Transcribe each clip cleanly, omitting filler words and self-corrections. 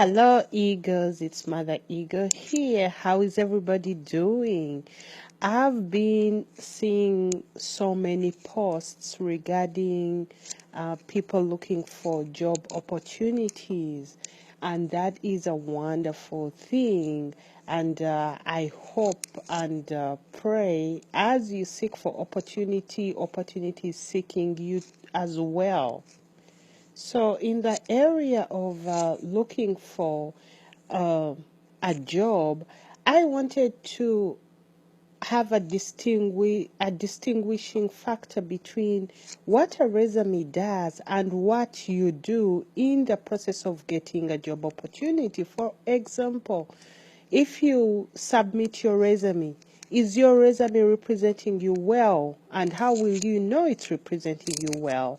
Hello, Eagles. It's Mother Eagle here. How is everybody doing? I've been seeing so many posts regarding people looking for job opportunities, and that is a wonderful thing. And I hope and pray as you seek for opportunity is seeking you as well. So in the area of looking for a job, I wanted to have a distinguishing factor between what a resume does and what you do in the process of getting a job opportunity. For example, if you submit your resume, is your resume representing you well? And how will you know it's representing you well?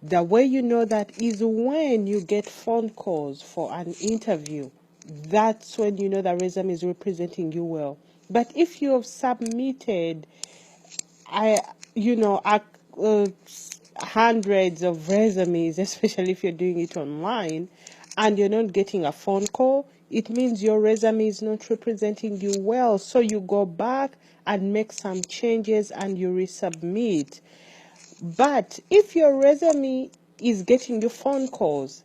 The way you know that is when you get phone calls for an interview. That's when you know the resume is representing you well. But if you have submitted, hundreds of resumes, especially if you're doing it online, and you're not getting a phone call, it means your resume is not representing you well. So you go back and make some changes and you resubmit. But if your resume is getting you phone calls,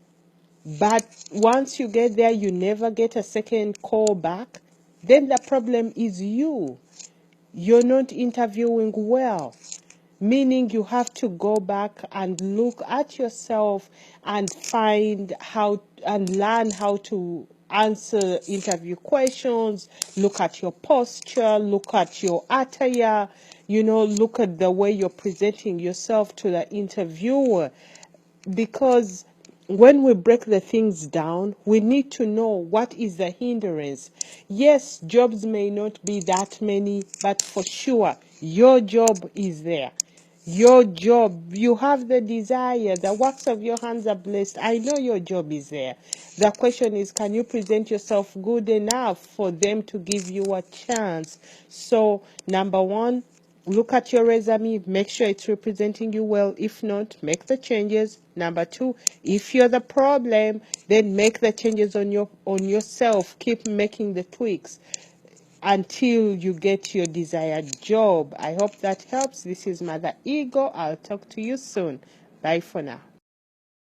but once you get there, you never get a second call back, then the problem is you. You're not interviewing well, meaning you have to go back and look at yourself and find how and learn how to answer interview questions, look at your posture, look at your attire, look at the way you're presenting yourself to the interviewer. Because when we break the things down, we need to know what is the hindrance. Yes, jobs may not be that many, but for sure, your job is there. Your job, you have the desire, the works of your hands are blessed. I know your job is there. The question is, can you present yourself good enough for them to give you a chance? So, number one, look at your resume, make sure it's representing you well. If not, make the changes. Number two, if you're the problem, then make the changes on yourself. Keep making the tweaks until you get your desired job. I hope that helps. This is Mother Ego. I'll talk to you soon. Bye for now.